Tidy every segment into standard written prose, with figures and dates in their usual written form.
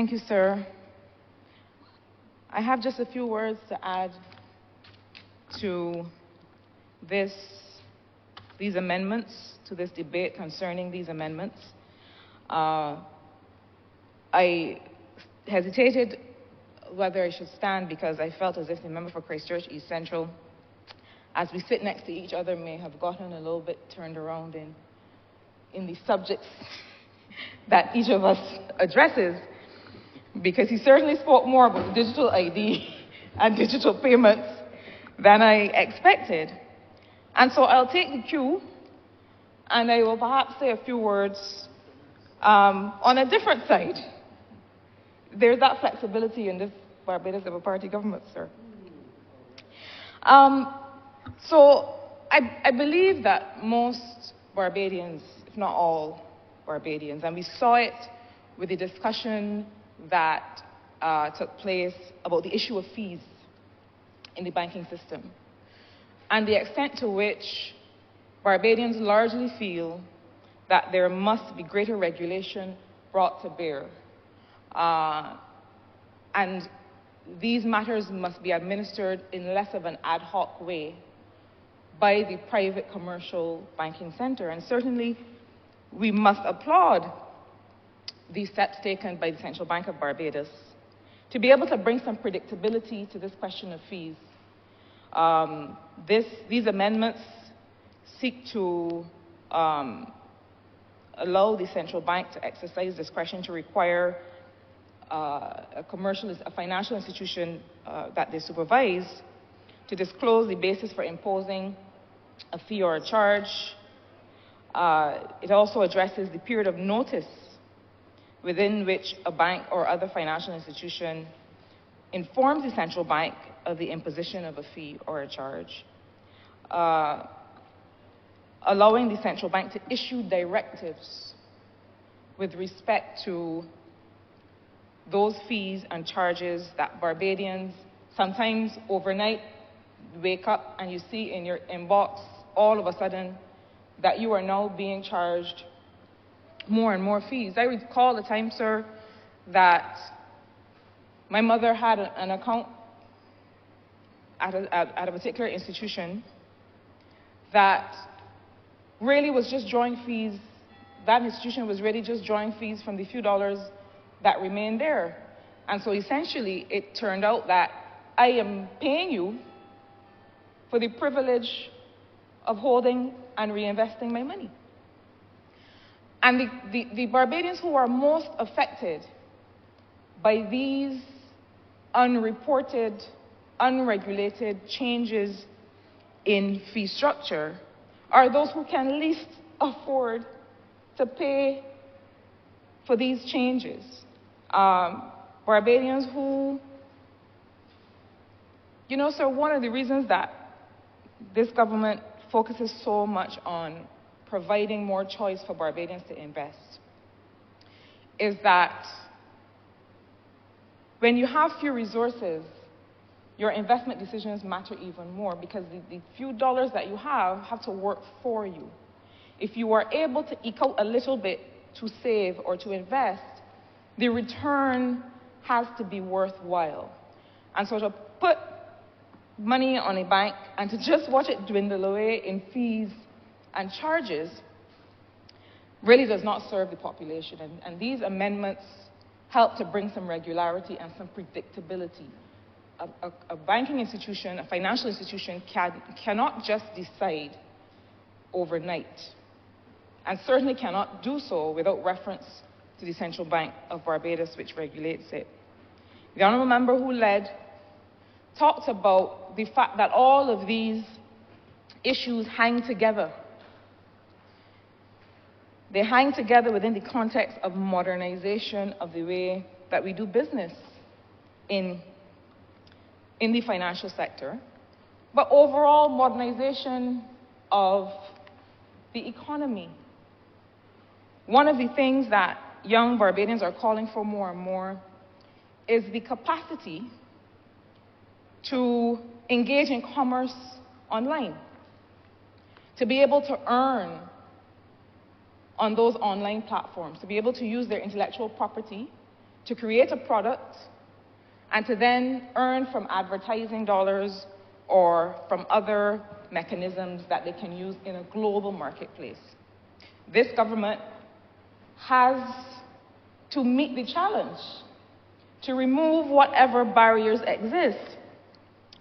Thank you, sir. I have just a few words to add to these amendments, to this debate concerning these amendments. I hesitated whether I should stand because I felt as if the member for Christchurch East Central, as we sit next to each other, may have gotten a little bit turned around in the subjects that each of us addresses, because he certainly spoke more about digital ID and digital payments than I expected. And so I'll take the cue, and I will perhaps say a few words on a different side. There's that flexibility in this Barbados Labour Party government, sir. So I believe that most Barbadians, if not all Barbadians, and we saw it with the discussion that took place about the issue of fees in the banking system, and the extent to which Barbadians largely feel that there must be greater regulation brought to bear. And these matters must be administered in less of an ad hoc way by the private commercial banking sector. And certainly, we must applaud the steps taken by the Central Bank of Barbados to be able to bring some predictability to this question of fees. These amendments seek to allow the central bank to exercise discretion to require a financial institution that they supervise to disclose the basis for imposing a fee or a charge. It also addresses the period of notice within which a bank or other financial institution informs the central bank of the imposition of a fee or a charge, allowing the central bank to issue directives with respect to those fees and charges that Barbadians sometimes overnight wake up and you see in your inbox all of a sudden that you are now being charged more and more fees. I recall the time, sir, that my mother had an account at a particular institution that really was just drawing fees. That institution was really just drawing fees from the few dollars that remained there. And so essentially, it turned out that I am paying you for the privilege of holding and reinvesting my money. And the Barbadians who are most affected by these unreported, unregulated changes in fee structure are those who can least afford to pay for these changes. Barbadians who, you know, sir, one of the reasons that this government focuses so much on providing more choice for Barbadians to invest is that when you have few resources, your investment decisions matter even more, because the few dollars that you have to work for you. If you are able to eke out a little bit to save or to invest, the return has to be worthwhile. And so to put money on a bank and to just watch it dwindle away in fees and charges really does not serve the population. And these amendments help to bring some regularity and some predictability. A banking institution, a financial institution cannot just decide overnight, and certainly cannot do so without reference to the Central Bank of Barbados, which regulates it. The honourable member who led talked about the fact that all of these issues hang together. They hang together within the context of modernization of the way that we do business in the financial sector, but overall modernization of the economy. One of the things that young Barbadians are calling for more and more is the capacity to engage in commerce online, to be able to earn on those online platforms, to be able to use their intellectual property to create a product and to then earn from advertising dollars or from other mechanisms that they can use in a global marketplace. This government has to meet the challenge to remove whatever barriers exist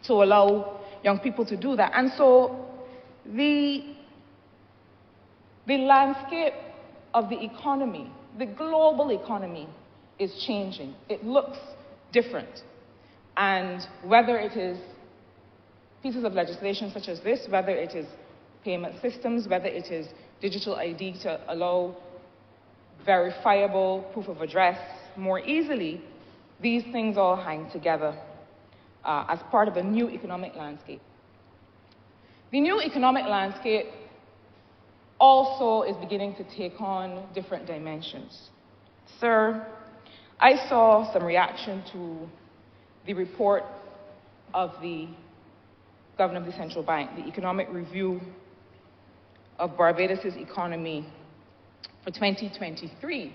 to allow young people to do that. And so the landscape of the economy, the global economy, is changing. It looks different. And whether it is pieces of legislation such as this, whether it is payment systems, whether it is digital ID to allow verifiable proof of address more easily, these things all hang together as part of a new economic landscape. The new economic landscape also is beginning to take on different dimensions. Sir, I saw some reaction to the report of the Governor of the Central Bank, the economic review of Barbados' economy for 2023.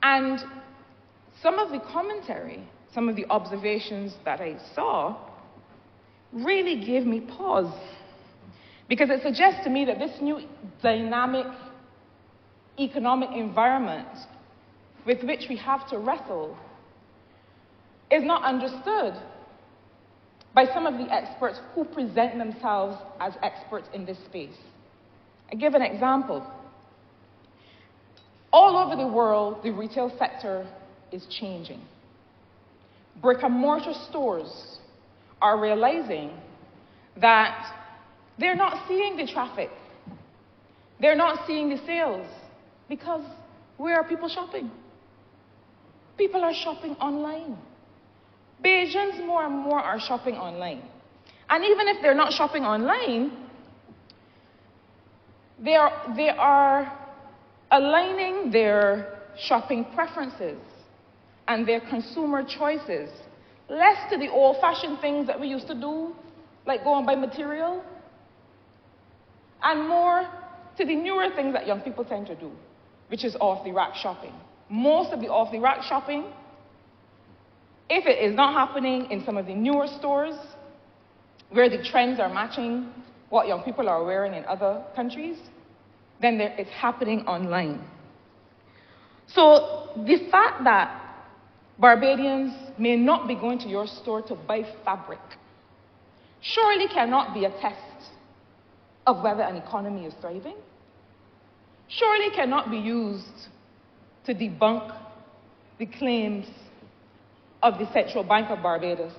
And some of the commentary, some of the observations that I saw really gave me pause, because it suggests to me that this new dynamic economic environment with which we have to wrestle is not understood by some of the experts who present themselves as experts in this space. I give an example. All over the world, the retail sector is changing. Brick-and-mortar stores are realizing that they're not seeing the traffic. They're not seeing the sales. Because where are people shopping? People are shopping online. Bajans more and more are shopping online. And even if they're not shopping online, they are aligning their shopping preferences and their consumer choices less to the old-fashioned things that we used to do, like go and buy material, and more to the newer things that young people tend to do, which is off-the-rack shopping. Most of the off-the-rack shopping, if it is not happening in some of the newer stores, where the trends are matching what young people are wearing in other countries, then it's happening online. So the fact that Barbadians may not be going to your store to buy fabric surely cannot be a test of whether an economy is thriving. Surely cannot be used to debunk the claims of the Central Bank of Barbados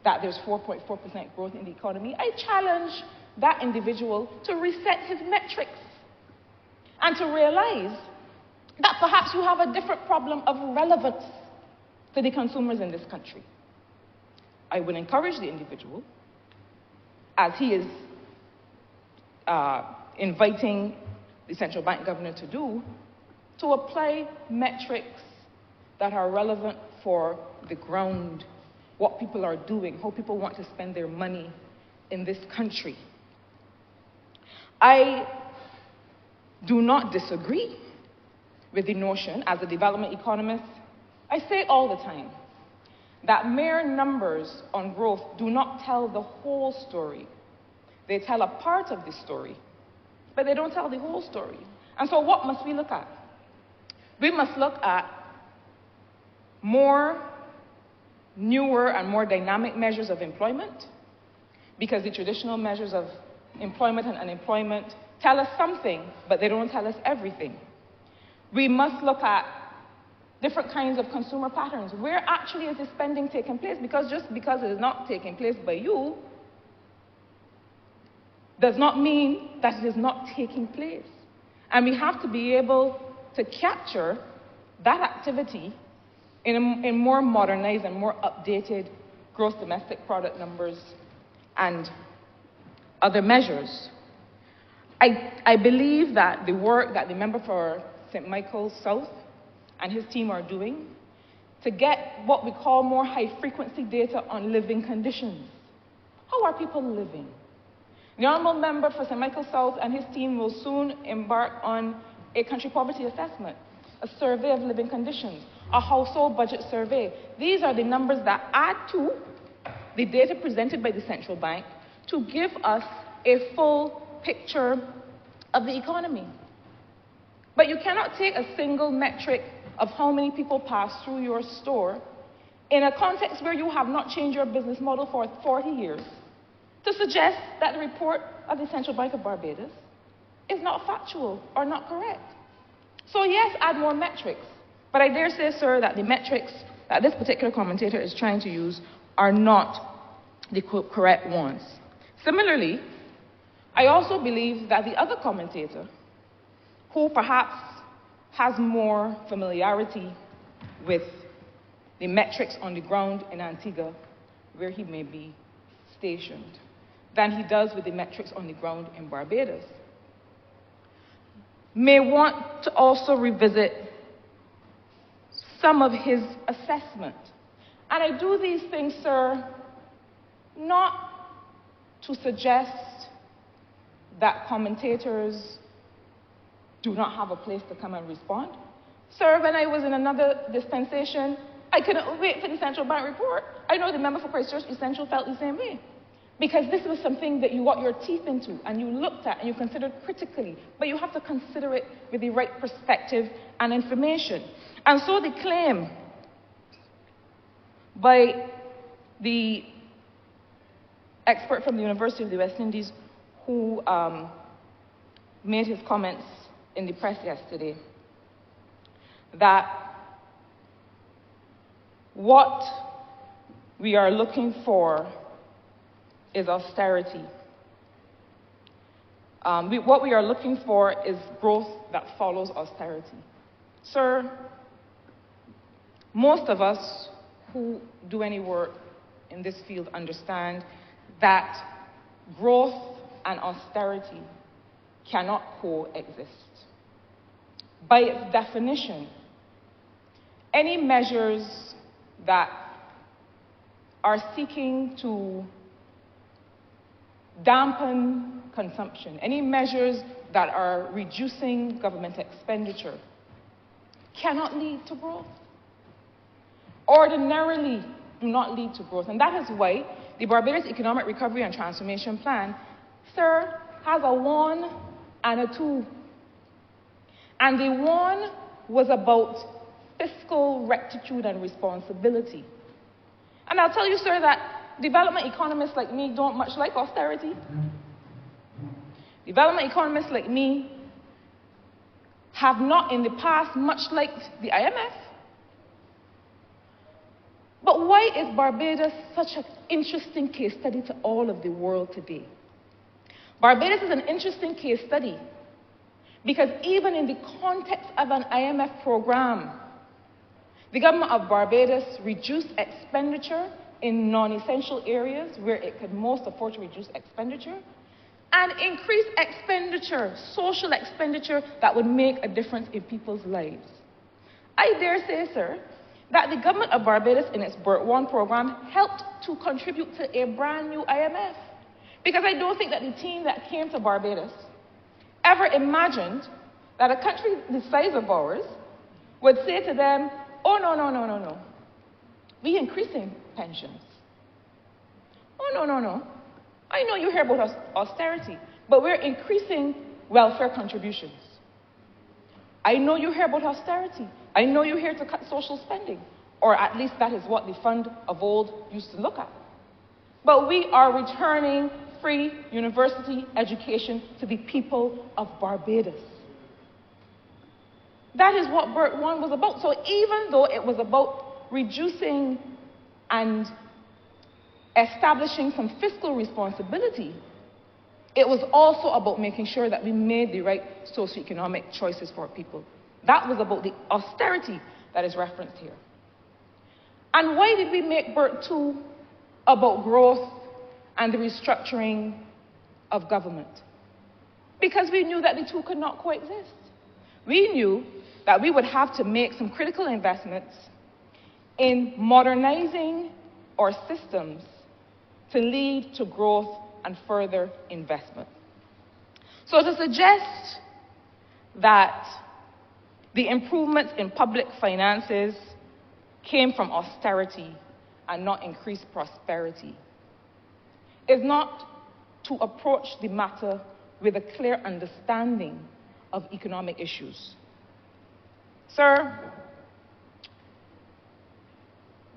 that there's 4.4% growth in the economy. I challenge that individual to reset his metrics and to realize that perhaps you have a different problem of relevance to the consumers in this country. I would encourage the individual, as he is inviting the central bank governor to do, to apply metrics that are relevant for the ground, what people are doing, how people want to spend their money in this country. I do not disagree with the notion, as a development economist, I say all the time, that mere numbers on growth do not tell the whole story. They tell a part of the story, but they don't tell the whole story. And so what must we look at? We must look at more newer and more dynamic measures of employment, because the traditional measures of employment and unemployment tell us something, but they don't tell us everything. We must look at different kinds of consumer patterns. Where actually is the spending taking place? Because just because it is not taking place by you does not mean that it is not taking place. And we have to be able to capture that activity in more modernized and more updated gross domestic product numbers and other measures. I believe that the work that the member for St. Michael's South and his team are doing to get what we call more high-frequency data on living conditions. How are people living? The honorable member for St. Michael's South and his team will soon embark on a country poverty assessment, a survey of living conditions. a household budget survey. These are the numbers that add to the data presented by the central bank to give us a full picture of the economy. But you cannot take a single metric of how many people pass through your store in a context where you have not changed your business model for 40 years to suggest that the report of the Central Bank of Barbados is not factual or not correct. So yes, add more metrics. But I dare say, sir, that the metrics that this particular commentator is trying to use are not the correct ones. Similarly, I also believe that the other commentator, who perhaps has more familiarity with the metrics on the ground in Antigua, where he may be stationed, than he does with the metrics on the ground in Barbados, may want to also revisit some of his assessment. And I do these things, sir, not to suggest that commentators do not have a place to come and respond. Sir, when I was in another dispensation, I couldn't wait for the central bank report. I know the member for Christchurch Essential felt the same way. Because this was something that you got your teeth into and you looked at and you considered critically. But you have to consider it with the right perspective and information. And so the claim by the expert from the University of the West Indies who made his comments in the press yesterday, that what we are looking for is austerity. What we are looking for is growth that follows austerity. Sir, most of us who do any work in this field understand that growth and austerity cannot coexist. By its definition, any measures that are seeking to dampen consumption, any measures that are reducing government expenditure, cannot lead to growth. Ordinarily do not lead to growth. And that is why the Barbados Economic Recovery and Transformation Plan, sir, has a 1 and a 2. And the 1 was about fiscal rectitude and responsibility. And I'll tell you, sir, that development economists like me don't much like austerity. Development economists like me have not in the past much liked the IMF. But why is Barbados such an interesting case study to all of the world today? Barbados is an interesting case study because even in the context of an IMF program, the government of Barbados reduced expenditure in non-essential areas where it could most afford to reduce expenditure, and increase expenditure, social expenditure that would make a difference in people's lives. I dare say, sir, that the government of Barbados in its BERT 1 program helped to contribute to a brand new IMF. Because I don't think that the team that came to Barbados ever imagined that a country the size of ours would say to them, oh, no. We're increasing pensions. Oh, no. I know you hear about austerity, but we're increasing welfare contributions. I know you hear about austerity. I know you're here to cut social spending, or at least that is what the fund of old used to look at. But we are returning free university education to the people of Barbados. That is what BERT 1 was about. So even though it was about reducing and establishing some fiscal responsibility, it was also about making sure that we made the right socioeconomic choices for people. That was about the austerity that is referenced here. And why did we make BERT 2 about growth and the restructuring of government? Because we knew that the two could not coexist. We knew that we would have to make some critical investments in modernizing our systems to lead to growth and further investment. So to suggest that the improvements in public finances came from austerity and not increased prosperity is not to approach the matter with a clear understanding of economic issues. Sir,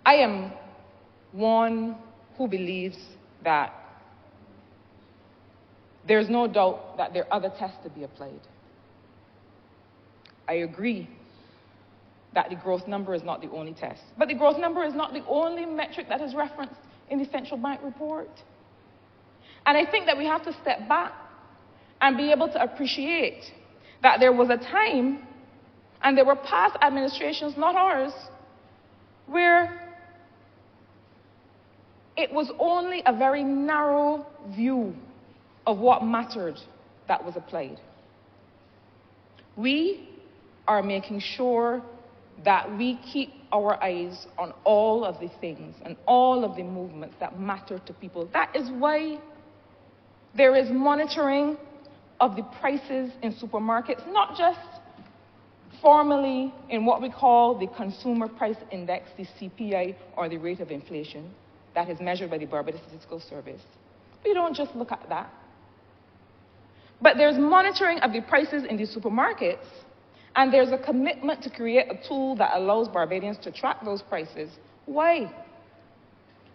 I am one who believes that there's no doubt that there are other tests to be applied. I agree that the growth number is not the only test. But the growth number is not the only metric that is referenced in the central bank report. And I think that we have to step back and be able to appreciate that there was a time, and there were past administrations, not ours, where it was only a very narrow view of what mattered that was applied. We are making sure that we keep our eyes on all of the things and all of the movements that matter to people. That is why there is monitoring of the prices in supermarkets, not just formally in what we call the Consumer Price Index, the CPI, or the rate of inflation that is measured by the Barbados Statistical Service. We don't just look at that. But there's monitoring of the prices in the supermarkets, and there's a commitment to create a tool that allows Barbadians to track those prices. Why?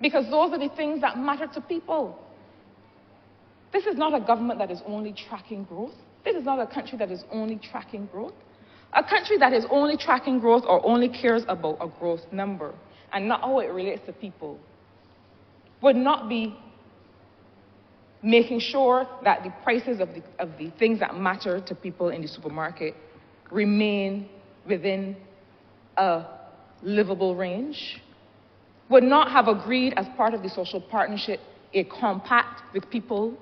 Because those are the things that matter to people. This is not a government that is only tracking growth. This is not a country that is only tracking growth. A country that is only tracking growth or only cares about a growth number and not how it relates to people would not be making sure that the prices of the things that matter to people in the supermarket remain within a livable range, would not have agreed as part of the social partnership a compact with people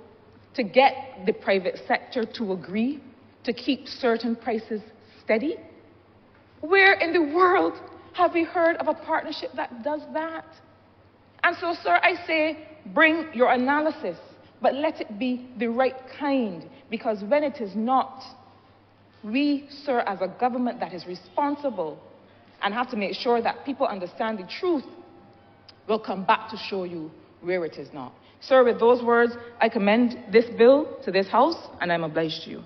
to get the private sector to agree to keep certain prices steady. Where in the world have we heard of a partnership that does that? And so, sir, I say, bring your analysis, but let it be the right kind, because when it is not, we, sir, as a government that is responsible and have to make sure that people understand the truth, will come back to show you where it is not. Sir, with those words, I commend this bill to this House, and I'm obliged to you.